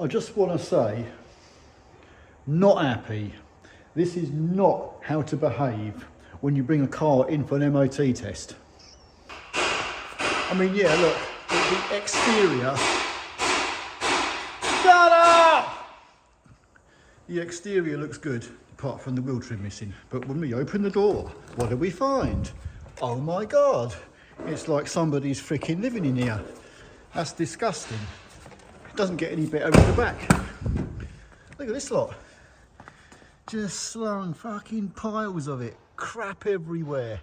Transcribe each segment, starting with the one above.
I just want to say, not happy. This is not how to behave when you bring a car in for an MOT test. I mean, yeah, look, the exterior. Shut up! The exterior looks good, apart from the wheel trim missing. But when we open the door, what do we find? Oh my God, it's like somebody's freaking living in here. That's disgusting. It doesn't get any better at the back. Look at this lot. Just slung fucking piles of it. Crap everywhere.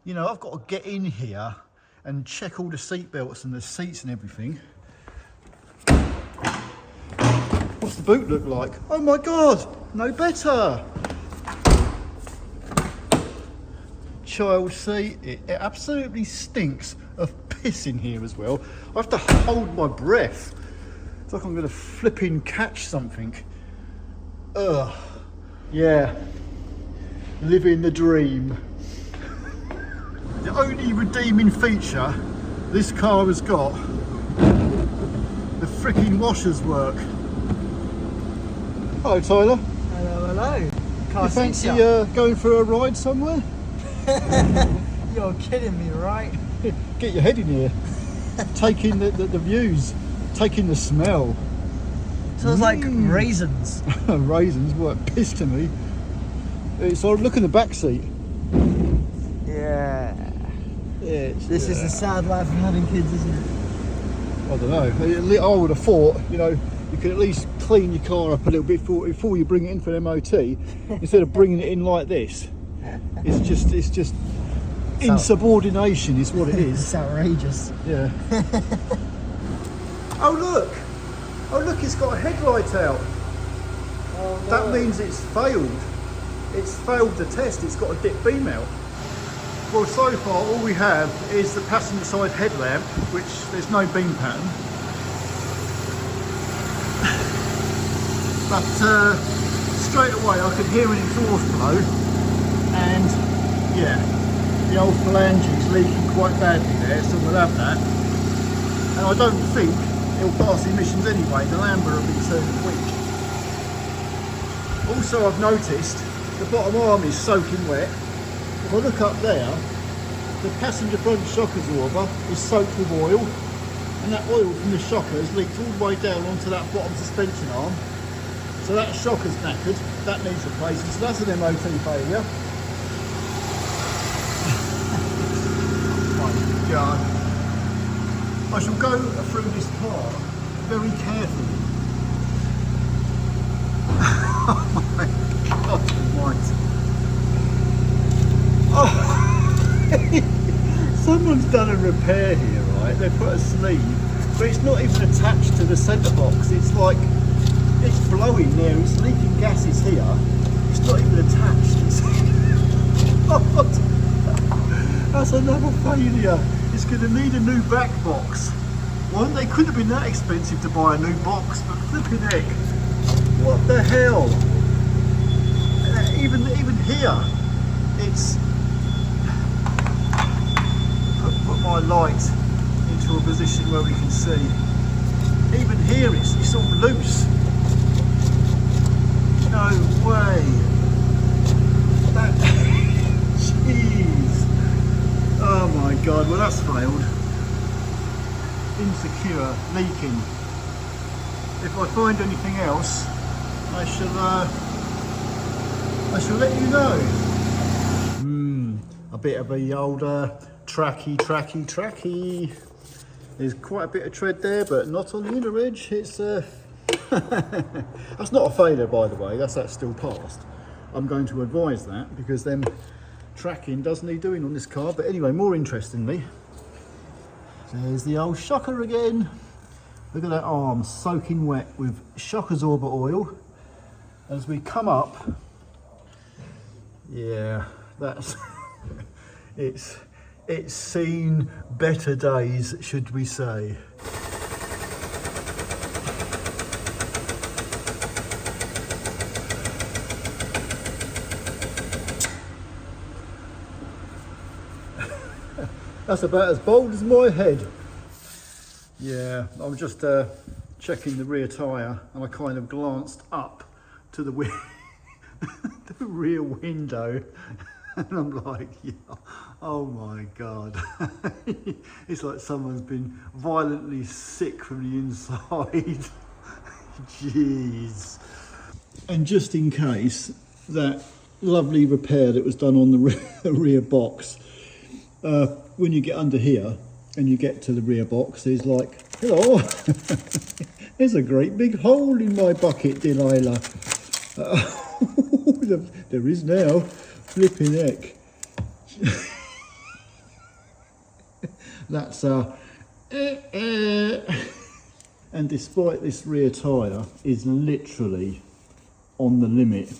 You know, I've got to get in here and check all the seat belts and the seats and everything. What's the boot look like? Oh my God, no better. Child seat, it absolutely stinks of piss in here as well. I have to hold my breath. It's like I'm gonna flipping catch something. Ugh, yeah, living the dream. The only redeeming feature this car has got, the freaking washers work. Hello Tyler. Hello, hello. You fancy going for a ride somewhere? You're kidding me, right? Get your head in here. Taking the views, taking the smell. Smells like raisins. Raisins, what, piss to me. So look in the back seat. Yeah. This is the sad life of having kids, isn't it? I don't know. I would have thought, you know, you could at least clean your car up a little bit before you bring it in for an MOT, instead of bringing it in like this. It's just insubordination is what it is. It's outrageous. Yeah. Oh look, it's got a headlight out. Oh, no. That means it's failed. It's failed the test. It's got a dip beam out. Well, so far all we have is the passenger side headlamp, which there's no beam pattern. But straight away I could hear an exhaust blow, and yeah, the old phalange is leaking quite badly there, so we'll have that. And I don't think it'll pass emissions anyway. The Lambda will be turning weak. Also, I've noticed the bottom arm is soaking wet. If I look up there, the passenger front shock absorber is soaked with oil, and that oil from the shocker has leaked all the way down onto that bottom suspension arm. So that shocker's knackered, that needs replacing, so that's an MOT failure. Oh my God. I shall go through this car very carefully. Oh my God almighty. Oh, someone's done a repair here, right? They put a sleeve, but it's not even attached to the centre box. It's like, it's blowing there, it's leaking gases here. It's not even attached. That's another failure. It's going to need a new back box. Well, they couldn't have been that expensive to buy a new box, but flipping heck, what the hell? Even here, it's put my light into a position where we can see. Even here, it's all loose. No way. That, jeez. Oh my God, well that's failed. Insecure, leaking. If I find anything else, I shall let you know. A bit of a old tracky. There's quite a bit of tread there, but not on the inner edge. It's that's not a failure, by the way. That's still passed. I'm going to advise that because then tracking does need doing on this car. But anyway, more interestingly, there's the old shocker again. Look at that arm soaking wet with shock absorber oil. As we come up, yeah, that's it's seen better days, should we say. That's about as bold as my head. Yeah, I'm just checking the rear tyre, and I kind of glanced up to the, the rear window, and I'm like, yeah, oh my God. It's like someone's been violently sick from the inside. Jeez. And just in case, that lovely repair that was done on the rear box, when you get under here and you get to the rear box, there's like, hello, there's a great big hole in my bucket, Delilah. There is now, flipping heck. That's and despite this rear tyre is literally on the limit,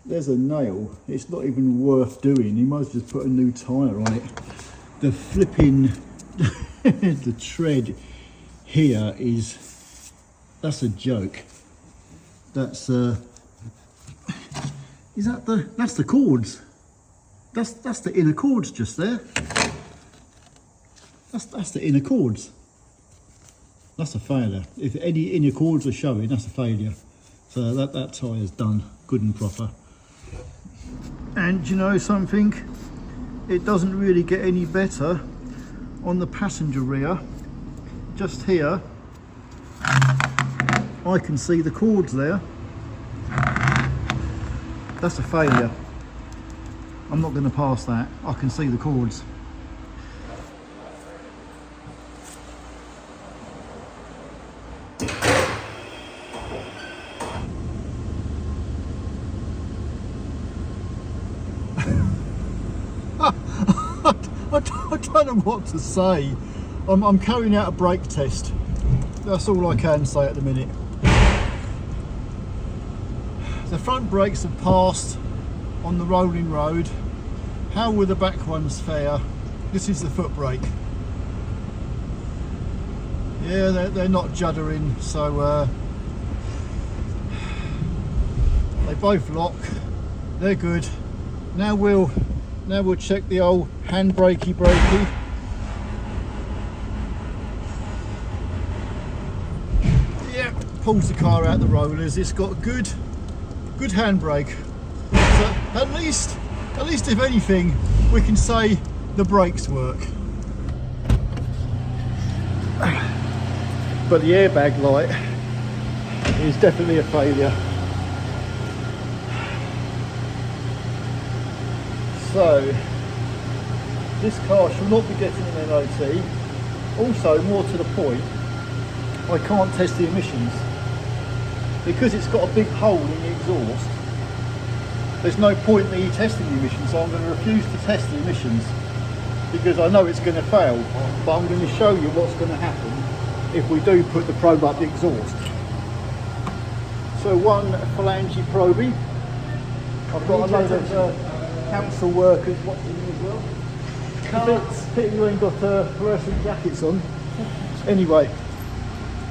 there's a nail, it's not even worth doing. You might as well just put a new tyre on it. The flipping the tread here is, that's a joke. That's is that the, that's the cords. That's the inner cords just there. That's the inner cords. That's a failure. If any inner cords are showing, that's a failure. So that tyre's done, good and proper. And you know something? It doesn't really get any better on the passenger rear. Just here, I can see the cords there. That's a failure. I'm not going to pass that. I can see the cords. I don't know what to say. I'm carrying out a brake test. That's all I can say at the minute. The front brakes have passed on the rolling road. How will the back ones fare? This is the foot brake. Yeah, they're not juddering, so they both lock. They're good. Now we'll check the old handbrakey. Yeah, pulls the car out the rollers. It's got good handbrake. So at least if anything, we can say the brakes work. But the airbag light is definitely a failure. So this car shall not be getting an MOT. Also, more to the point, I can't test the emissions because it's got a big hole in the exhaust. There's no point in me testing the emissions, so I'm going to refuse to test the emissions because I know it's going to fail. But I'm going to show you what's going to happen if we do put the probe up the exhaust. So one phalange probie. I've got a load of council workers watching me as well. Pity you ain't got fluorescent jackets on. Anyway,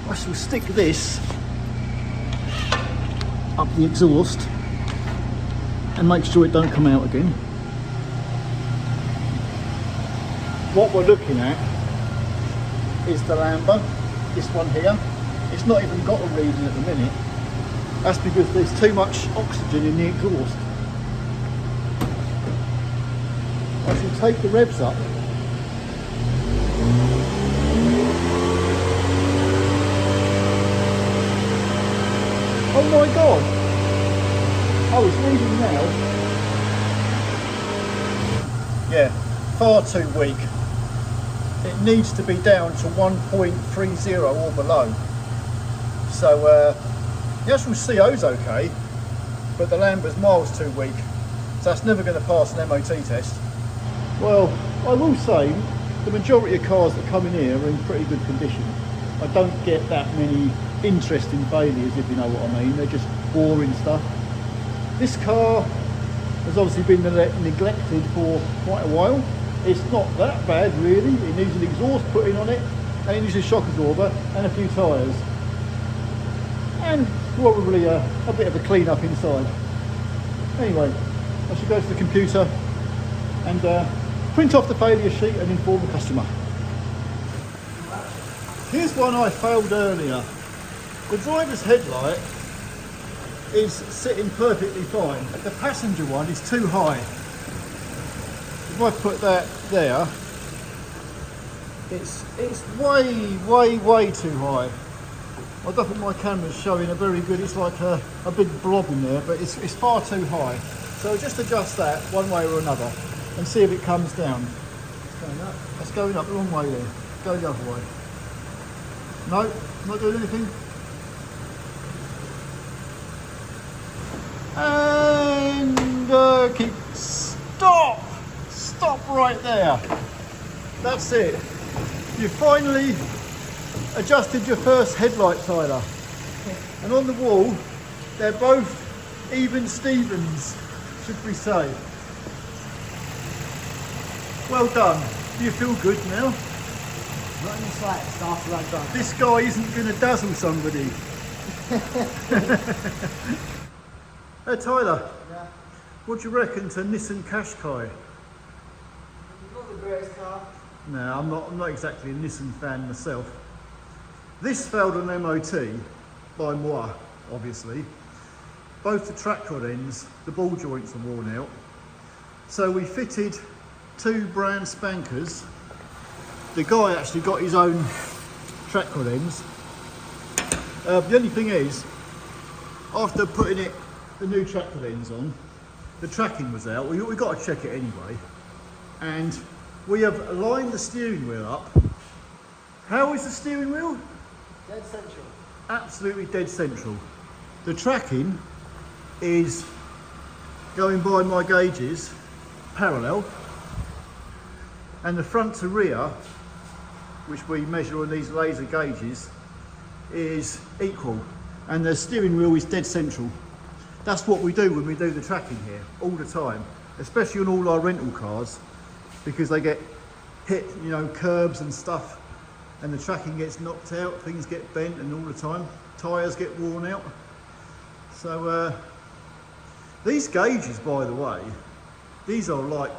I shall stick this up the exhaust and make sure it don't come out again. What we're looking at is the Lambda, this one here. It's not even got a reading at the minute. That's because there's too much oxygen in the exhaust. I shall take the revs up. Oh my God! Oh, it's reading now. Yeah, far too weak. It needs to be down to 1.30 or below. So the actual CO's okay, but the Lambda's miles too weak. So that's never going to pass an MOT test. Well, I will say the majority of cars that come in here are in pretty good condition. I don't get that many interesting failures, if you know what I mean. They're just boring stuff. This car has obviously been neglected for quite a while. It's not that bad really. It needs an exhaust put in on it, and it needs a shock absorber and a few tyres. And probably a bit of a clean up inside. Anyway, I should go to the computer and print off the failure sheet and inform the customer. Here's one I failed earlier. The driver's headlight is sitting perfectly fine. The passenger one is too high. If I put that there, it's way too high. I don't think my camera's showing a very good, it's like a big blob in there, but it's far too high. So just adjust that one way or another and see if it comes down. It's going up. That's going up the wrong way there. Go the other way. No, not doing anything. And keep, stop right there. That's it. You finally adjusted your first headlight tiler. And on the wall, they're both even Stevens, should we say. Well done. Do you feel good now? Not in the slightest after that done. This guy isn't going to dazzle somebody. Hey Tyler, Yeah. what do you reckon to Nissan Qashqai? Not the greatest car. No, I'm not exactly a Nissan fan myself. This failed an MOT by moi, obviously. Both the track rod ends, the ball joints are worn out. So we fitted 2 brand spankers. The guy actually got his own track rod ends. The only thing is, after putting the new track rod ends on, the tracking was out. We got to check it anyway. And we have aligned the steering wheel up. How is the steering wheel? Dead central. Absolutely dead central. The tracking is going by my gauges parallel, and the front to rear, which we measure on these laser gauges, is equal, and the steering wheel is dead central. That's what we do when we do the tracking here all the time, especially on all our rental cars, because they get hit, you know, curbs and stuff, and the tracking gets knocked out, things get bent, and all the time tyres get worn out. So these gauges, by the way, these are like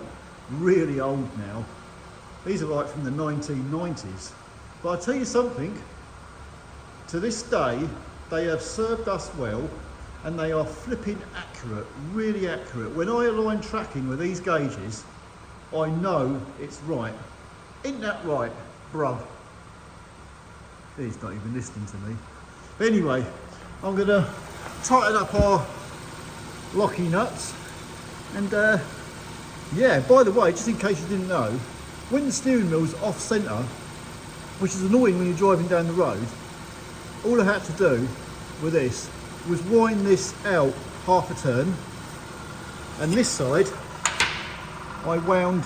really old now. These are like from the 1990s. But I'll tell you something, to this day they have served us well, and they are flipping accurate, really accurate. When I align tracking with these gauges, I know it's right. Isn't that right, bruv? He's not even listening to me. But anyway, I'm gonna tighten up our locky nuts. And yeah, by the way, just in case you didn't know, when the steering wheel's off centre, which is annoying when you're driving down the road, all I had to do with this was wind this out half a turn, and this side I wound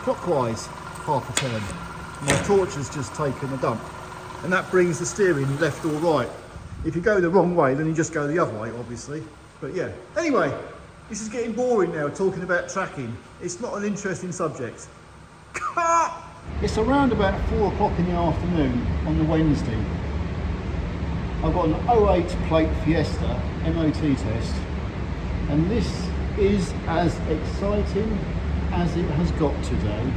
clockwise half a turn. My torch has just taken a dump, and that brings the steering left or right. If you go the wrong way, then you just go the other way, obviously. But yeah, anyway, this is getting boring now, talking about tracking. It's not an interesting subject. It's around about 4 o'clock in the afternoon on the Wednesday. I've got an 08 plate Fiesta MOT test, and this is as exciting as it has got today.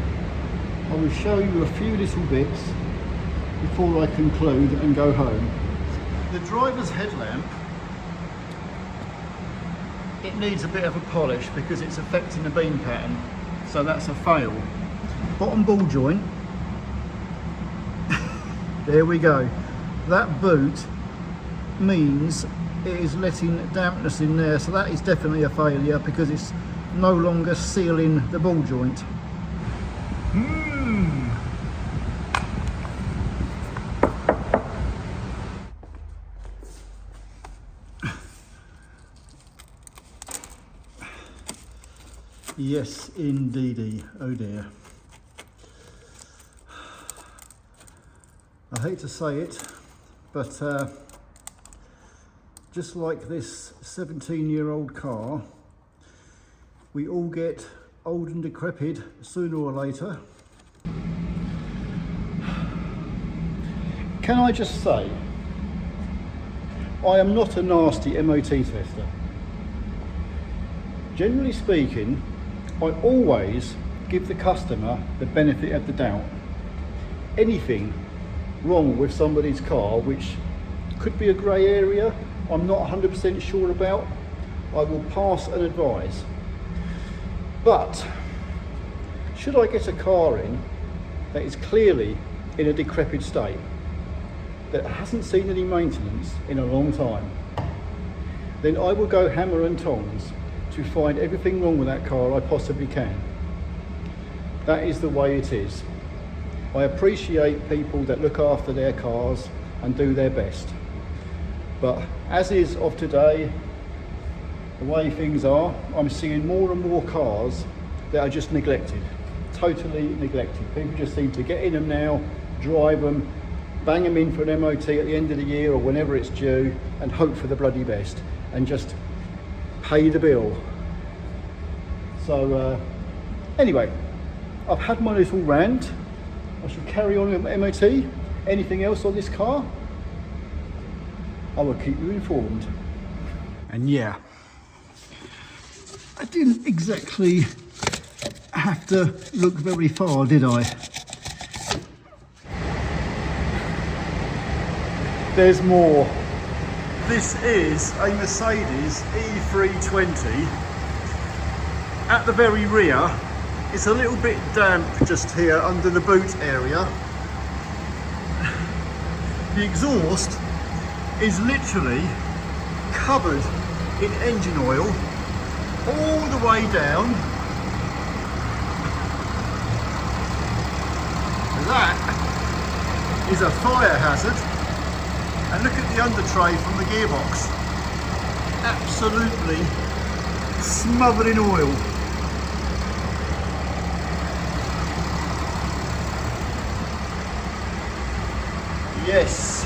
I will show you a few little bits before I conclude and go home. The driver's headlamp, it needs a bit of a polish because it's affecting the beam pattern, so that's a fail. Bottom ball joint, there we go. That boot means it is letting dampness in there, so that is definitely a failure because it's no longer sealing the ball joint. Yes, indeedy. Oh dear. I hate to say it, but just like this 17-year-old car, we all get old and decrepit sooner or later. Can I just say, I am not a nasty MOT tester. Generally speaking, I always give the customer the benefit of the doubt. Anything wrong with somebody's car which could be a grey area I'm not 100% sure about. I will pass and advise. But should I get a car in that is clearly in a decrepit state, that hasn't seen any maintenance in a long time, then I will go hammer and tongs to find everything wrong with that car I possibly can. That is the way it is. I appreciate people that look after their cars and do their best. But as is of today, the way things are, I'm seeing more and more cars that are just neglected, totally neglected. People just seem to get in them now, drive them, bang them in for an MOT at the end of the year or whenever it's due, and hope for the bloody best, and just pay the bill. So anyway, I've had my little rant. I shall carry on with my MOT. Anything else on this car, I will keep you informed. And yeah, I didn't exactly have to look very far, did I? There's more. This is a Mercedes E320. At the very rear, it's a little bit damp just here under the boot area. The exhaust is literally covered in engine oil all the way down. That is a fire hazard. And look at the under tray from the gearbox. Absolutely smothered in oil. Yes,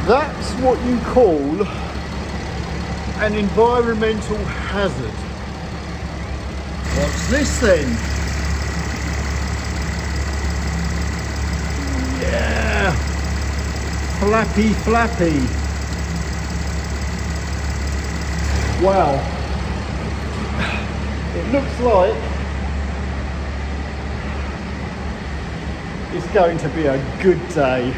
that's what you call an environmental hazard. What's this then? Yeah, flappy flappy. Wow, it looks like it's going to be a good day.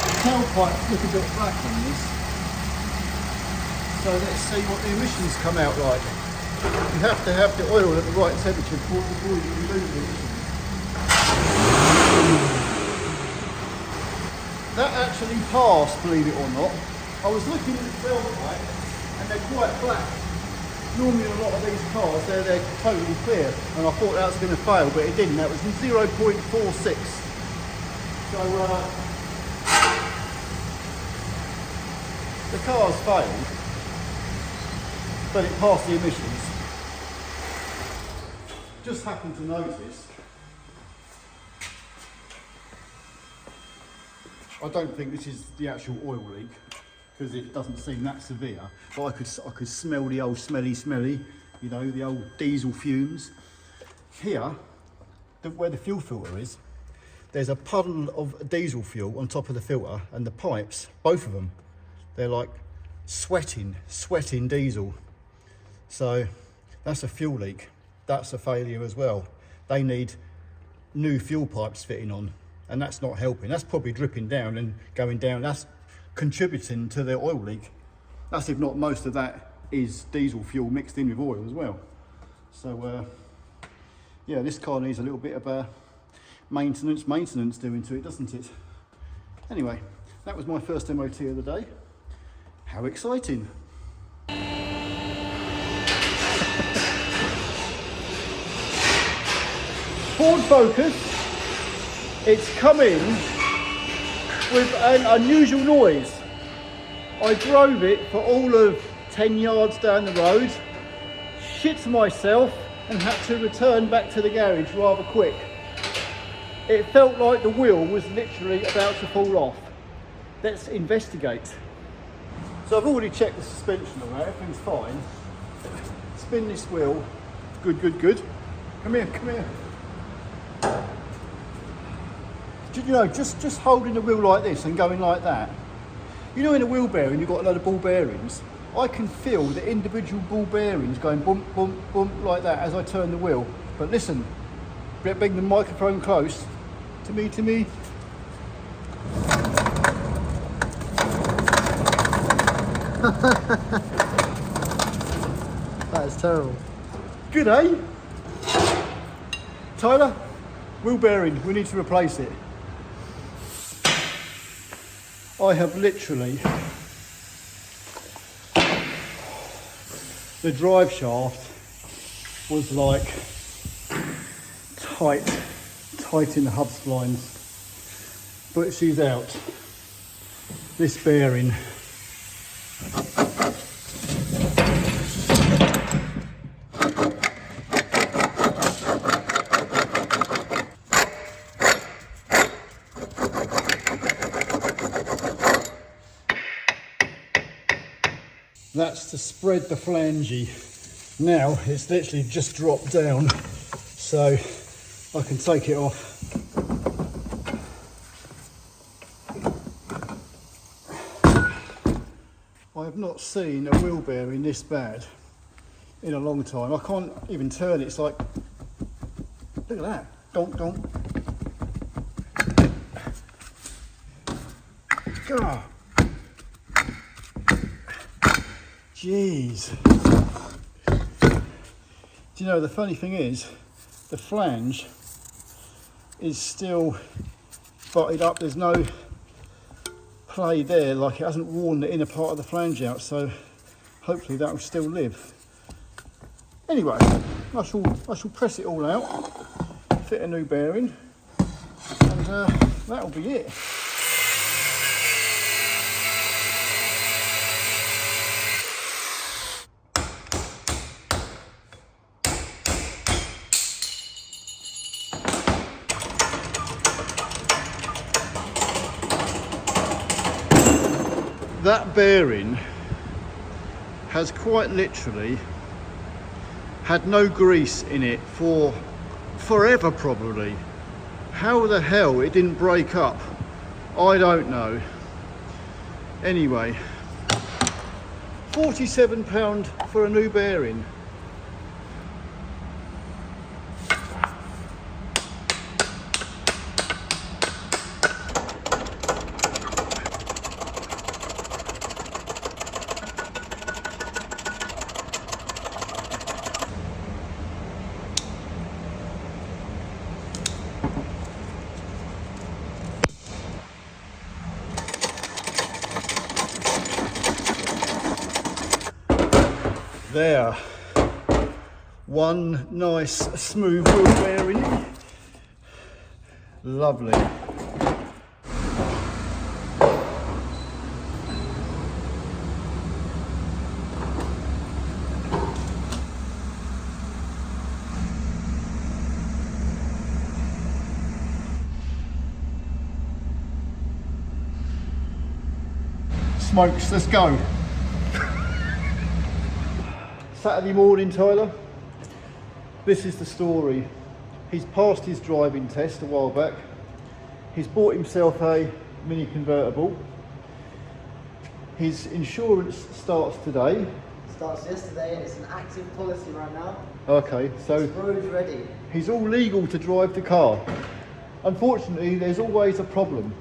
The tailpipes look a bit black on this. So let's see what the emissions come out like. You have to have the oil at the right temperature before you can lose the emissions. That actually passed, believe it or not. I was looking at the tailpipe and they're quite black. Normally a lot of these cars, they're totally clear, and I thought that was going to fail, but it didn't. That was 0.46. So the car's failed, but it passed the emissions. Just happened to notice, I don't think this is the actual oil leak because it doesn't seem that severe, but I could smell the old smelly, you know, the old diesel fumes. Here, where the fuel filter is, there's a puddle of diesel fuel on top of the filter, and the pipes, both of them, they're like sweating diesel. So that's a fuel leak. That's a failure as well. They need new fuel pipes fitting on, and that's not helping. That's probably dripping down and going down. That's contributing to the oil leak. That's if not most of that is diesel fuel mixed in with oil as well. So yeah, this car needs a little bit of maintenance doing to it, doesn't it? Anyway, that was my first MOT of the day. How exciting. Ford Focus, it's come in with an unusual noise. I drove it for all of 10 yards down the road, shit myself, and had to return back to the garage rather quick. It felt like the wheel was literally about to fall off. Let's investigate. So I've already checked the suspension on that, everything's fine. Spin this wheel Good, good, good. Come here, come here. Do you know, just holding the wheel like this and going like that. You know, in a wheel bearing, you've got a load of ball bearings. I can feel the individual ball bearings going bump, bump, bump like that as I turn the wheel. But listen, bring the microphone close to me, That is terrible. Good, eh? Tyler, wheel bearing, we need to replace it. I have literally, the drive shaft was like tight in the hub splines, but she's out. This bearing, that's to spread the flange. Now it's literally just dropped down, so I can take it off. I have not seen a wheel bearing this bad in a long time. I can't even turn it. It's like, look at that, donk donk. God. Jeez. Do you know, the funny thing is, the flange is still butted up. There's no play there, like it hasn't worn the inner part of the flange out, so hopefully that will still live. Anyway, I shall press it all out, fit a new bearing, and that'll be it. That bearing has quite literally had no grease in it for forever probably. How the hell it didn't break up, I don't know. Anyway, £47 for a new bearing. There, one nice smooth wheel bearing, lovely. Smokes, let's go. Saturday morning, Tyler. This is the story. He's passed his driving test a while back. He's bought himself a mini convertible. His insurance starts today. Starts yesterday. It's an active policy right now. Okay, so It's road ready. he's all legal to drive the car. Unfortunately, there's always a problem.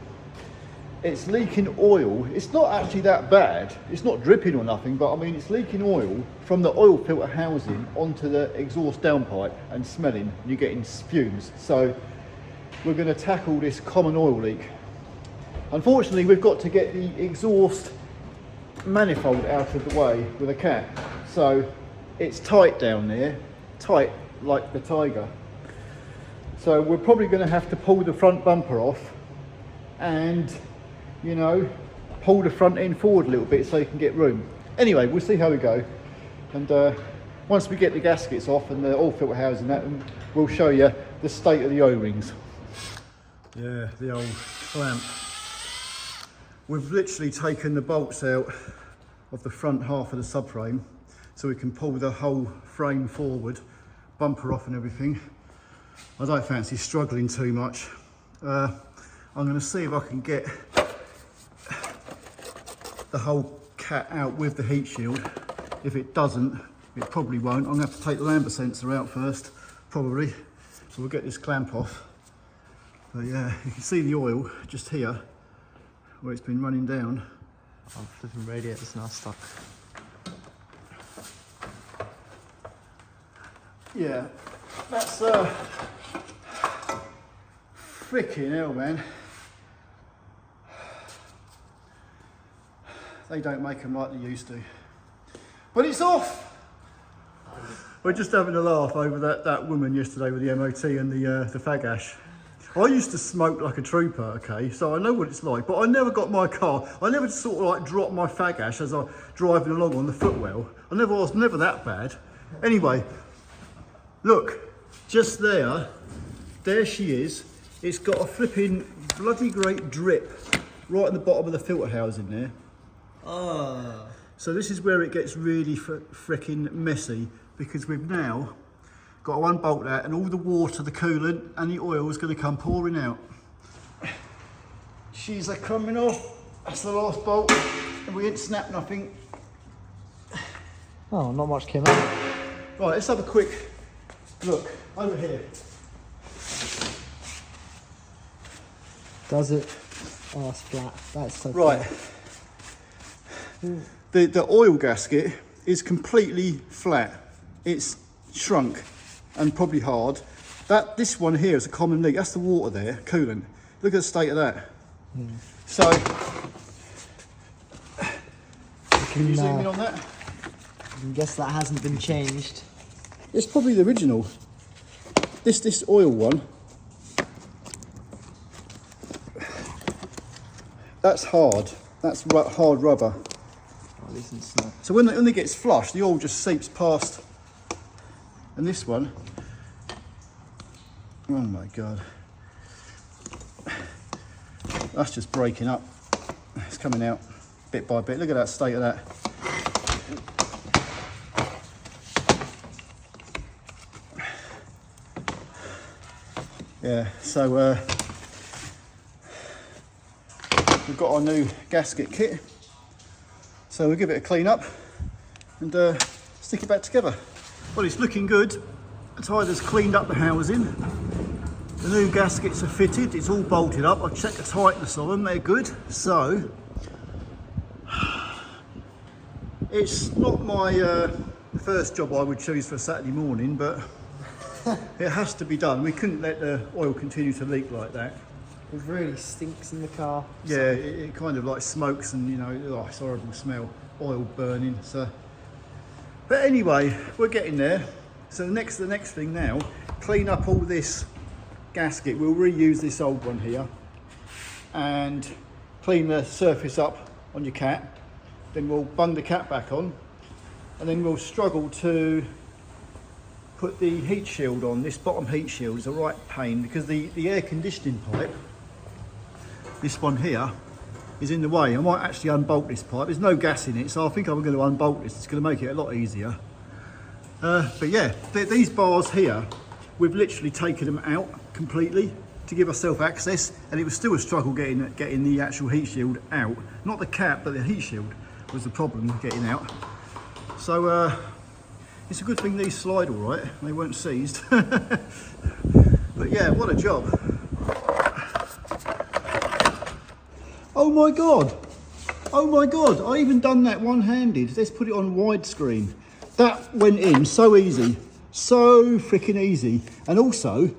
It's leaking oil. It's not actually that bad. It's not dripping or nothing, but I mean, it's leaking oil from the oil filter housing onto the exhaust downpipe and smelling, and you're getting fumes. So we're going to tackle this common oil leak. Unfortunately, we've got to get the exhaust manifold out of the way with a cap. So it's tight down there, tight like the Tiger. So we're probably going to have to pull the front bumper off and, you know, pull the front end forward a little bit so you can get room. Anyway, we'll see how we go. And once we get the gaskets off and the oil filter housing that, we'll show you the state of the O-rings. Yeah, the old clamp. We've literally taken the bolts out of the front half of the subframe so we can pull the whole frame forward. bumper off and everything. I don't fancy struggling too much. I'm going to see if I can get the whole cat out with the heat shield. If it doesn't, it probably won't. I'm going to have to take the lambda sensor out first, probably. So we'll get this clamp off. But yeah, you can see the oil just here, where it's been running down. Oh, flipping radiator's now stuck. Yeah, that's freaking hell, man. They don't make them like they used to. But it's off! We're just having a laugh over that woman yesterday with the MOT and the fag ash. I used to smoke like a trooper, okay, so I know what it's like, but I never got my car, I never sort of like dropped my fag ash as I was driving along on the footwell. I was never that bad. Anyway, look, just there she is. It's got a flipping bloody great drip right at the bottom of the filter housing there. Oh. So this is where it gets really fricking messy, because we've now got to unbolt that, and all the water, the coolant and the oil is going to come pouring out. She's coming off. That's the last bolt, and we ain't snapped nothing. Oh, not much came out. Right, let's have a quick look over here. Does it? Oh, it's flat. That's so right. The oil gasket is completely flat. It's shrunk and probably hard. This one here is a common leak. That's the water there, coolant. Look at the state of that. So, can you zoom in on that? I guess that hasn't been changed. It's probably the original. This oil one. That's hard. That's hard rubber. At least it's not. So when it gets flushed, the oil just seeps past. And this one, oh my God, that's just breaking up. It's coming out bit by bit. Look at that state of that. Yeah, so we've got our new gasket kit. So we'll give it a clean up and stick it back together. Well, it's looking good. The tider's cleaned up the housing. The new gaskets are fitted. It's all bolted up. I've checked the tightness of them. They're good. So it's not my first job I would choose for a Saturday morning, but it has to be done. We couldn't let the oil continue to leak like that. It really stinks in the car. Yeah, it kind of like smokes, and you know, oh, it's a horrible smell, oil burning. So, but anyway, we're getting there. So the next thing now, clean up all this gasket. We'll reuse this old one here and clean the surface up on your cat. Then we'll bung the cat back on, and then we'll struggle to put the heat shield on. This bottom heat shield is a right pain because the air conditioning pipe, this one here, is in the way. I might actually unbolt this pipe. There's no gas in it, so I think I'm going to unbolt this. It's going to make it a lot easier. But yeah, these bars here, we've literally taken them out completely to give ourselves access, and it was still a struggle getting the actual heat shield out. Not the cap, but the heat shield was the problem getting out. So it's a good thing these slide all right. They weren't seized. But yeah, what a job. Oh my God. Oh my God. I even done that one-handed. Let's put it on widescreen. That went in so easy. So freaking easy. And also,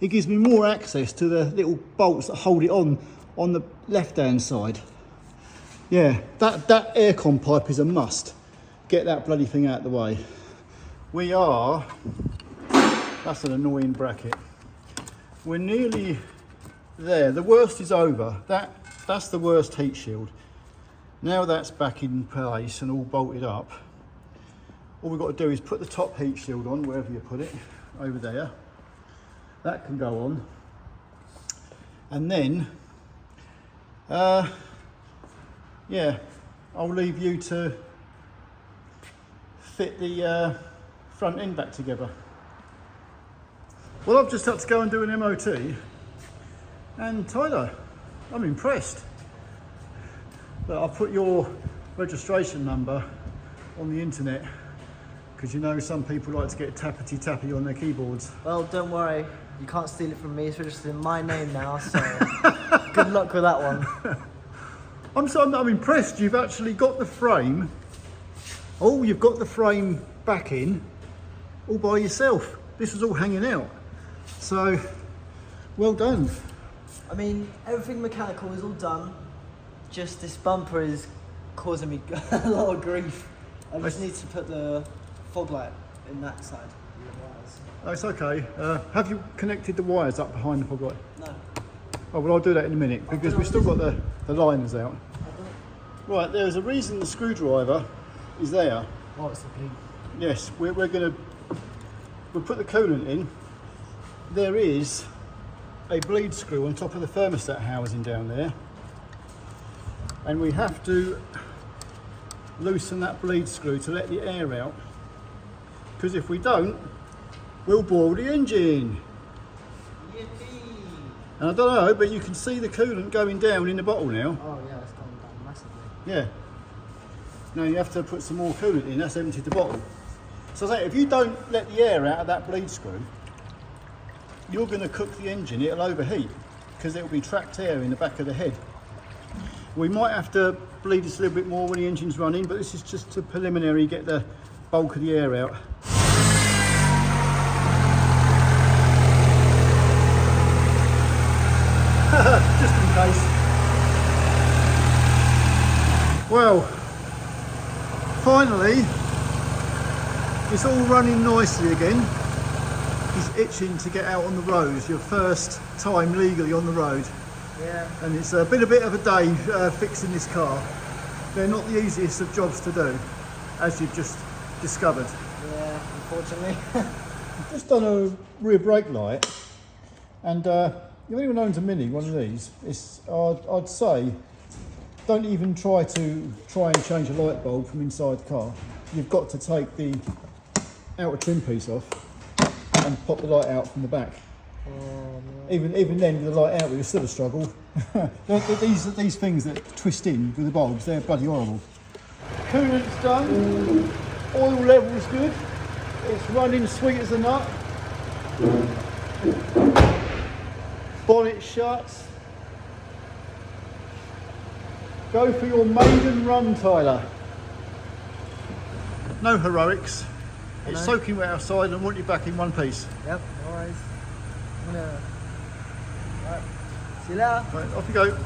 it gives me more access to the little bolts that hold it on the left-hand side. Yeah, that aircon pipe is a must. Get that bloody thing out of the way. That's an annoying bracket. We're nearly there. The worst is over. That's the worst heat shield. Now that's back in place and all bolted up, all we've got to do is put the top heat shield on, wherever you put it, over there. That can go on. And then, yeah, I'll leave you to fit the front end back together. Well, I've just had to go and do an MOT, and Tyler, I'm impressed. Look, I've put your registration number on the internet because you know some people like to get tappity on their keyboards. Well, don't worry. You can't steal it from me. It's registered in my name now, so good luck with that one. I'm impressed. You've actually got the frame. Oh, you've got the frame back in all by yourself. This was all hanging out. So, well done. I mean, everything mechanical is all done. Just this bumper is causing me a lot of grief. I just need to put the fog light in that side. Oh, it's okay. Have you connected the wires up behind the fog light? No. Oh, well, I'll do that in a minute because we've still got the liners out. Right, there's a reason the screwdriver is there. Oh, it's a bleed. Yes, we'll put the coolant in. There is a bleed screw on top of the thermostat housing down there, and we have to loosen that bleed screw to let the air out, because if we don't, we'll boil the engine. Yippee! And I don't know, but you can see the coolant going down in the bottle now. Oh yeah, it's gone down massively. Yeah. Now you have to put some more coolant in. That's emptied the bottle. So I say, if you don't let the air out of that bleed screw, you're going to cook the engine. It'll overheat because it'll be trapped air in the back of the head. We might have to bleed this a little bit more when the engine's running, but this is just a preliminary, get the bulk of the air out. Just in case. Well, finally, it's all running nicely again. He's itching to get out on the road. It's your first time legally on the road. Yeah. And it's been a bit of a day fixing this car. They're not the easiest of jobs to do, as you've just discovered. Yeah, unfortunately. I've just done a rear brake light, and if anyone owns a Mini, one of these, I'd say don't even try and change a light bulb from inside the car. You've got to take the outer trim piece off and pop the light out from the back. Oh, no. Even then, with the light out, it's still a struggle. these things that twist in with the bulbs, they're bloody horrible. Coolant's done. Oil level's good. It's running sweet as a nut. Bonnet shuts. Go for your maiden run, Tyler. No heroics. It's soaking wet outside and I want you back in one piece. Yep, no worries. I'm gonna... Alright, see you later. Right, off you go.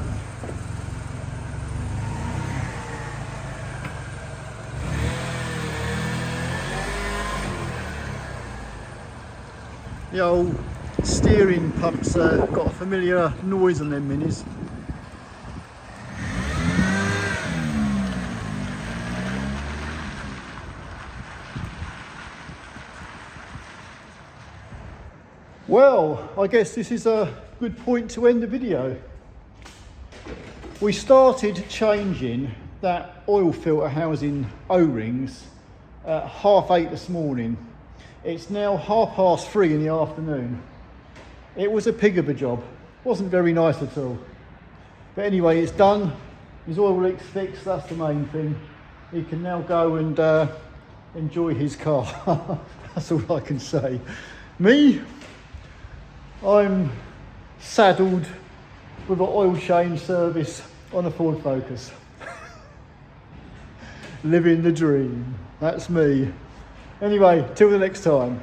The old steering pumps got a familiar noise on them Minis. Well, I guess this is a good point to end the video. We started changing that oil filter housing O-rings at 8:30 this morning. It's now 3:30 in the afternoon. It was a pig of a job. Wasn't very nice at all. But anyway, it's done. His oil leak's fixed, that's the main thing. He can now go and enjoy his car. That's all I can say. Me, I'm saddled with an oil change service on a Ford Focus. Living the dream. That's me. Anyway, till the next time.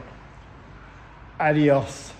Adios.